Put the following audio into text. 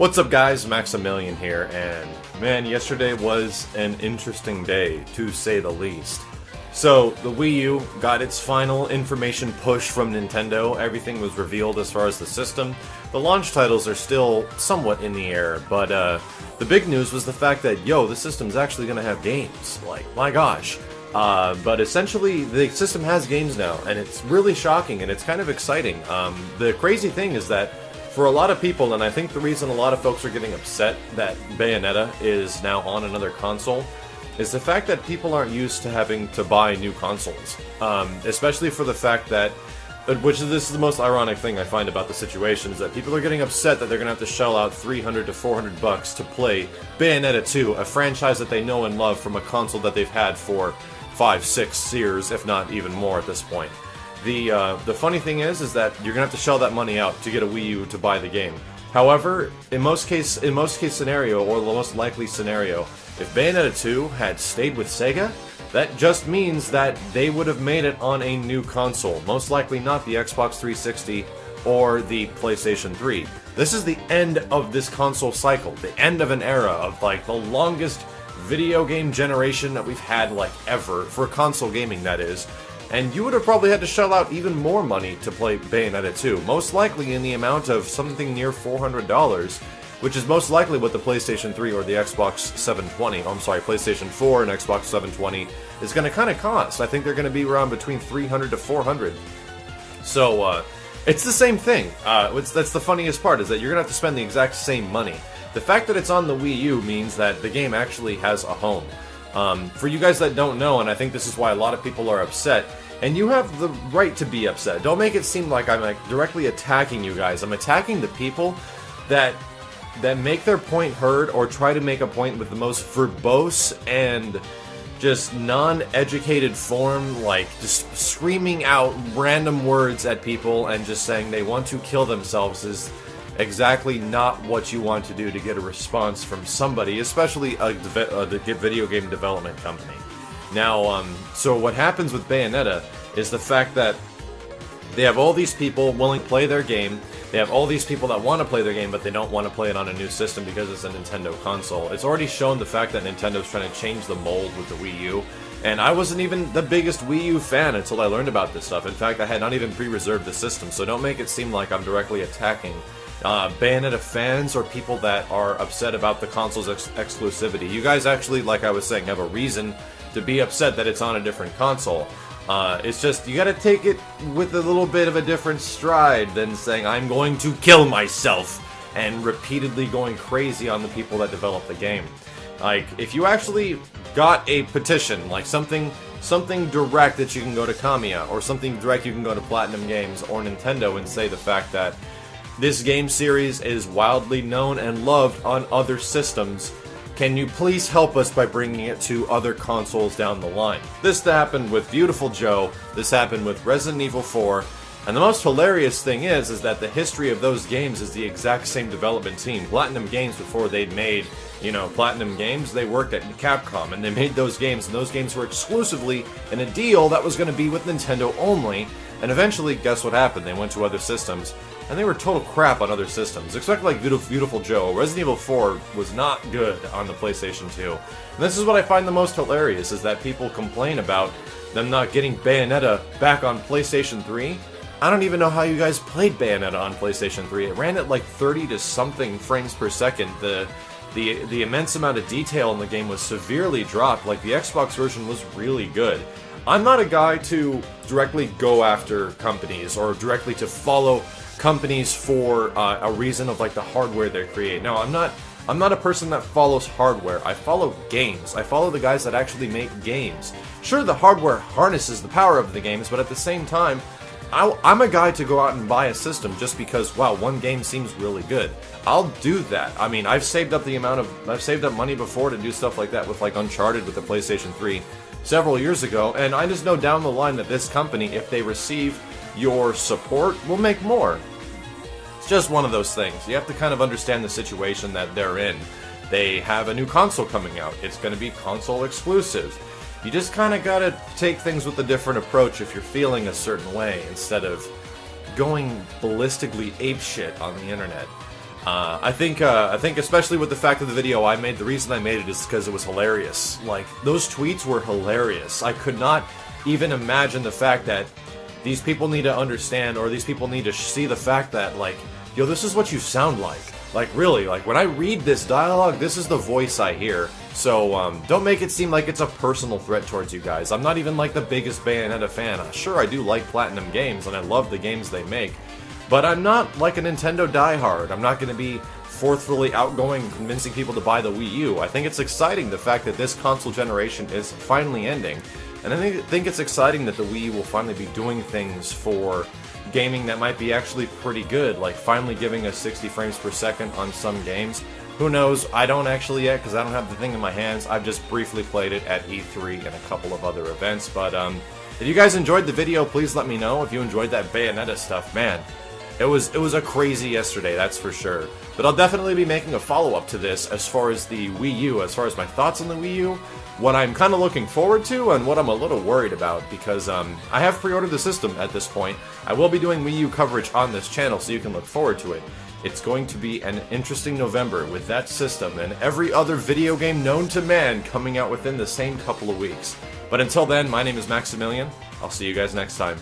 What's up guys, Maximilian here, and man, yesterday was an interesting day, to say the least. So, the Wii U got its final information push from Nintendo. Everything was revealed as far as the system. The launch titles are still somewhat in the air, but the big news was the fact that, the system's actually going to have games. Like, my gosh. But essentially, the system has games now, and it's really shocking, and it's kind of exciting. The crazy thing is that for a lot of people, and I think the reason a lot of folks are getting upset that Bayonetta is now on another console, is the fact that people aren't used to having to buy new consoles. Especially for the fact that, this is the most ironic thing I find about the situation, is that people are getting upset that they're going to have to shell out $300 to $400 to play Bayonetta 2, a franchise that they know and love from a console that they've had for 5-6 years, if not even more at this point. The funny thing is that you're gonna have to shell that money out to get a Wii U to buy the game. However, in most case scenario, or the most likely scenario, if Bayonetta 2 had stayed with Sega, that just means that they would have made it on a new console. Most likely not the Xbox 360 or the PlayStation 3. This is the end of this console cycle, the end of an era of like the longest video game generation that we've had like ever, for console gaming that is. And you would have probably had to shell out even more money to play Bayonetta 2, most likely in the amount of something near $400, which is most likely what the PlayStation 3 or the Xbox 720, PlayStation 4 and Xbox 720 is going to kind of cost. I think they're going to be around between $300 to $400. So, it's the same thing. That's the funniest part, is that you're going to have to spend the exact same money. The fact that it's on the Wii U means that the game actually has a home. For you guys that don't know, and I think this is why a lot of people are upset, and you have the right to be upset. Don't make it seem like I'm directly attacking you guys. I'm attacking the people that make their point heard, or try to make a point with the most verbose and just non-educated form, like just screaming out random words at people and just saying they want to kill themselves is exactly not what you want to do to get a response from somebody, especially a video game development company. Now, so what happens with Bayonetta is the fact that they have all these people willing to play their game. They have all these people that want to play their game, but they don't want to play it on a new system because it's a Nintendo console. It's already shown the fact that Nintendo's trying to change the mold with the Wii U, and I wasn't even the biggest Wii U fan until I learned about this stuff. In fact, I had not even pre-reserved the system, so don't make it seem like I'm directly attacking Bayonetta fans or people that are upset about the console's exclusivity. You guys actually, like I was saying, have a reason to be upset that it's on a different console. It's just, you gotta take it with a little bit of a different stride than saying, I'm going to kill myself, and repeatedly going crazy on the people that develop the game. Like, if you actually got a petition, like something direct that you can go to Kamiya, or something direct you can go to Platinum Games or Nintendo and say the fact that this game series is wildly known and loved on other systems, can you please help us by bringing it to other consoles down the line? This happened with Beautiful Joe, this happened with Resident Evil 4, and the most hilarious thing is that the history of those games is the exact same development team. Platinum Games, before they'd made, Platinum Games, they worked at Capcom, and they made those games, and those games were exclusively in a deal that was going to be with Nintendo only, and eventually, guess what happened? They went to other systems, and they were total crap on other systems. Expect like Beautiful Joe. Resident Evil 4 was not good on the PlayStation 2. And this is what I find the most hilarious, is that people complain about them not getting Bayonetta back on PlayStation 3. I don't even know how you guys played Bayonetta on PlayStation 3. It ran at like 30 to something frames per second. The immense amount of detail in the game was severely dropped. Like, the Xbox version was really good. I'm not a guy to directly go after companies, or directly to follow companies for a reason of like the hardware they create. No, I'm not a person that follows hardware. I follow games. I follow the guys that actually make games. Sure, the hardware harnesses the power of the games, but at the same time, I'm a guy to go out and buy a system just because, wow, one game seems really good. I'll do that. I mean, I've saved up money before to do stuff like that with like Uncharted with the PlayStation 3 several years ago, and I just know down the line that this company, if they receive your support, will make more. It's just one of those things. You have to kind of understand the situation that they're in. They have a new console coming out. It's going to be console exclusive. You just kind of gotta take things with a different approach if you're feeling a certain way, instead of going ballistically apeshit on the internet. I think especially with the fact of the video I made, the reason I made it is because it was hilarious. Like, those tweets were hilarious. I could not even imagine the fact that these people need to understand, or these people need to see the fact that, like, yo, this is what you sound like. Like, really, like, when I read this dialogue, this is the voice I hear. So, don't make it seem like it's a personal threat towards you guys. I'm not even, like, the biggest Bayonetta fan. Sure, I do like Platinum Games, and I love the games they make. But I'm not like a Nintendo diehard. I'm not going to be forthfully outgoing and convincing people to buy the Wii U. I think it's exciting the fact that this console generation is finally ending. And I think it's exciting that the Wii U will finally be doing things for gaming that might be actually pretty good, like finally giving us 60 frames per second on some games. Who knows? I don't actually yet, because I don't have the thing in my hands. I've just briefly played it at E3 and a couple of other events. But if you guys enjoyed the video, please let me know. If you enjoyed that Bayonetta stuff, man, it was a crazy yesterday, that's for sure. But I'll definitely be making a follow-up to this as far as the Wii U, as far as my thoughts on the Wii U, what I'm kind of looking forward to, and what I'm a little worried about, because I have pre-ordered the system at this point. I will be doing Wii U coverage on this channel, so you can look forward to it. It's going to be an interesting November with that system and every other video game known to man coming out within the same couple of weeks. But until then, my name is Maximilian. I'll see you guys next time.